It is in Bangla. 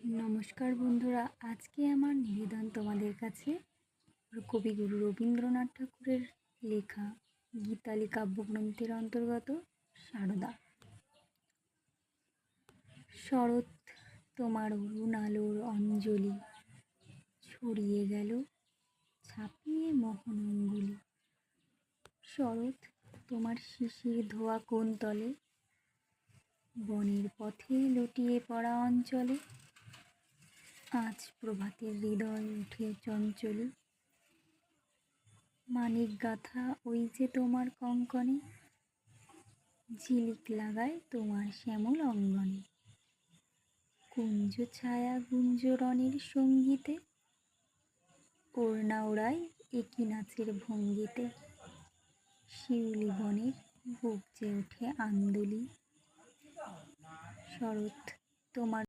নমস্কার বন্ধুরা, আজকে আমার নিবেদন তোমাদের কাছে কবিগুরু রবীন্দ্রনাথ ঠাকুরের লেখা গীতালি কাব্যগ্রন্থের অন্তর্গত সারদা। শরৎ তোমার অরুণ আলোর অঞ্জলি ছড়িয়ে গেল ছাপিয়ে মোহন অঙ্গুলি। শরৎ তোমার শিশির ধোয়া কোন তলে বনের পথে লুটিয়ে পড়া অঞ্চলে আজ প্রভাতের হৃদয় উঠে চঞ্চলে। মানিক গাথা ওই যে তোমার কঙ্কণে ঝিলিক লাগায় তোমার শ্যামল অঙ্গনে। কুঞ্জ ছায়া গুঞ্জরণের সঙ্গীতে ওড়না ওড়ায় একই নাচের ভঙ্গিতে। শিউলি বনের বুক যে ওঠে আন্দোলি। শরৎ তোমার